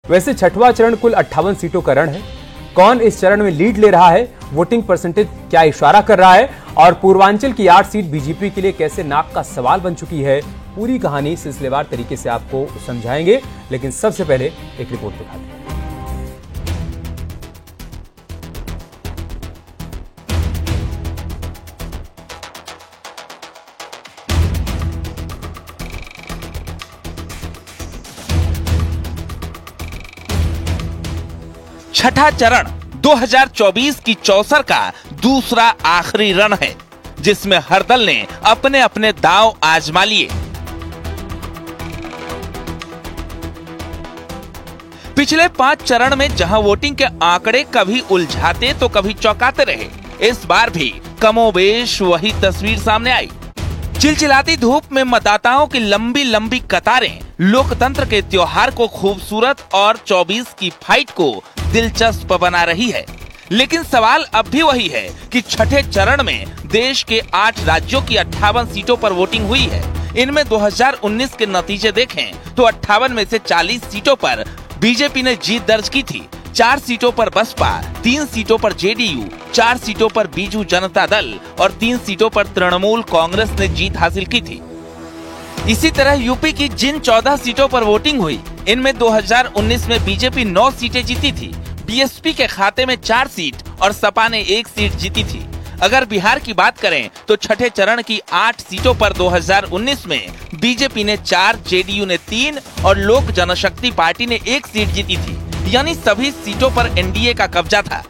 वैसे छठवां चरण कुल 58 सीटों का रण है। कौन इस चरण में लीड ले रहा है, वोटिंग परसेंटेज क्या इशारा कर रहा है और पूर्वांचल की 8 सीट बीजेपी के लिए कैसे नाक का सवाल बन चुकी है, पूरी कहानी सिलसिलेवार तरीके से आपको समझाएंगे। लेकिन सबसे पहले एक रिपोर्ट दिखाते हैं। छठा चरण 2024 की चौसर का दूसरा आखिरी रण है, जिसमें हर दल ने अपने अपने दांव आजमा लिए। पिछले 5 चरण में जहां वोटिंग के आंकड़े कभी उलझाते तो कभी चौंकाते रहे, इस बार भी कमोबेश वही तस्वीर सामने आई। चिलचिलाती धूप में मतदाताओं की लंबी लंबी कतारें लोकतंत्र के त्योहार को खूबसूरत और 24 की फाइट को दिलचस्प बना रही है। लेकिन सवाल अब भी वही है कि छठे चरण में देश के 8 राज्यों की 58 सीटों पर वोटिंग हुई है। इनमें 2019 के नतीजे देखें तो 58 में से 40 सीटों पर बीजेपी ने जीत दर्ज की थी। 4 सीटों पर बसपा, 3 सीटों पर जेडीयू, 4 सीटों पर बीजू जनता दल और 3 सीटों पर तृणमूल कांग्रेस ने जीत हासिल की थी। इसी तरह यूपी की जिन 14 सीटों पर वोटिंग हुई, इनमें 2019 में बीजेपी 9 सीटें जीती थी, बीएसपी के खाते में 4 सीट और सपा ने 1 सीट जीती थी। अगर बिहार की बात करें तो छठे चरण की 8 सीटों पर 2019 में बीजेपी ने 4, जेडीयू ने 3 और लोक जनशक्ति पार्टी ने 1 सीट जीती थी, यानी सभी सीटों पर एनडीए का कब्जा था।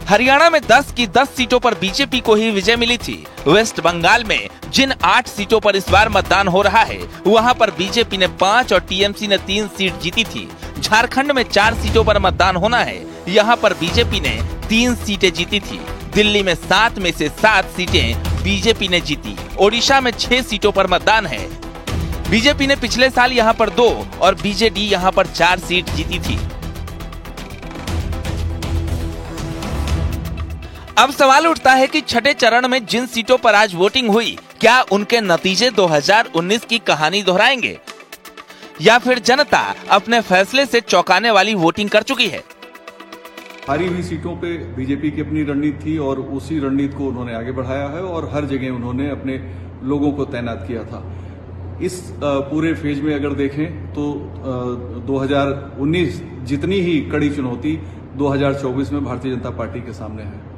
हरियाणा में 10 की 10 सीटों पर बीजेपी को ही विजय मिली थी। वेस्ट बंगाल में जिन 8 सीटों पर इस बार मतदान हो रहा है, वहां पर बीजेपी ने 5 और टीएमसी ने 3 सीट जीती थी। झारखंड में 4 सीटों पर मतदान होना है, यहाँ पर बीजेपी ने 3 सीटें जीती थी। दिल्ली में 7 में से 7 सीटें बीजेपी ने जीती। ओडिशा में 6 सीटों पर मतदान है। बीजेपी ने पिछले साल यहाँ पर 2 और बीजेडी यहाँ पर 4 सीट जीती थी। अब सवाल उठता है कि छठे चरण में जिन सीटों पर आज वोटिंग हुई, क्या उनके नतीजे 2019 की कहानी दोहराएंगे या फिर जनता अपने फैसले से चौंकाने वाली वोटिंग कर चुकी है। हारी हुई सीटों पे बीजेपी की अपनी रणनीति थी और उसी रणनीति को उन्होंने आगे बढ़ाया है और हर जगह उन्होंने अपने लोगों को तैनात किया था। इस पूरे फेज में अगर देखें तो 2019 जितनी ही कड़ी चुनौती 2024 में भारतीय जनता पार्टी के सामने है।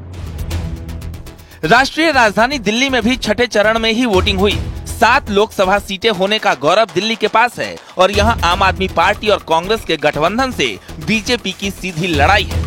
राष्ट्रीय राजधानी दिल्ली में भी छठे चरण में ही वोटिंग हुई। 7 लोकसभा सीटें होने का गौरव दिल्ली के पास है और यहां आम आदमी पार्टी और कांग्रेस के गठबंधन से बीजेपी की सीधी लड़ाई है।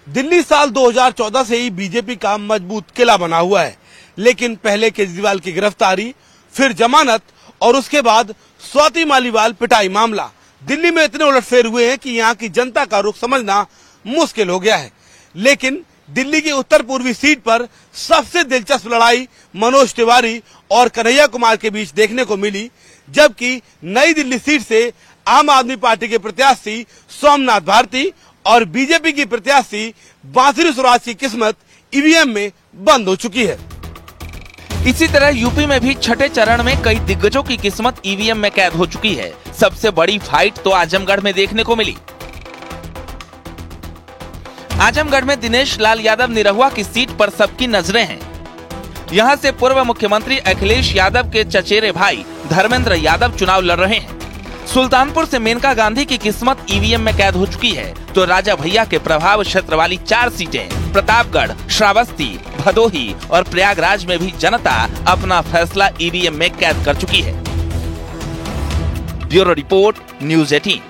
दिल्ली साल 2014 से ही बीजेपी का मजबूत किला बना हुआ है, लेकिन पहले केजरीवाल की गिरफ्तारी, फिर जमानत और उसके बाद स्वाति मालीवाल पिटाई मामला दिल्ली में इतने उलटफेर हुए हैं कि यहाँ की जनता का रुख समझना मुश्किल हो गया है। लेकिन दिल्ली की उत्तर पूर्वी सीट पर सबसे दिलचस्प लड़ाई मनोज तिवारी और कन्हैया कुमार के बीच देखने को मिली, जबकि नई दिल्ली सीट से आम आदमी पार्टी के प्रत्याशी सोमनाथ भारती और बीजेपी की प्रत्याशी बांसुरी स्वराज की किस्मत ईवीएम में बंद हो चुकी है। इसी तरह यूपी में भी छठे चरण में कई दिग्गजों की किस्मत ईवीएम में कैद हो चुकी है। सबसे बड़ी फाइट तो आजमगढ़ में देखने को मिली। आजमगढ़ में दिनेश लाल यादव निरहुआ की सीट पर सबकी नजरें हैं। यहां से पूर्व मुख्यमंत्री अखिलेश यादव के चचेरे भाई धर्मेंद्र यादव चुनाव लड़ रहे हैं। सुल्तानपुर से मेनका गांधी की किस्मत ईवीएम में कैद हो चुकी है, तो राजा भैया के प्रभाव क्षेत्र वाली 4 सीटें प्रतापगढ़, श्रावस्ती, भदोही और प्रयागराज में भी जनता अपना फैसला ईवीएम में कैद कर चुकी है। Bureau report, news 18।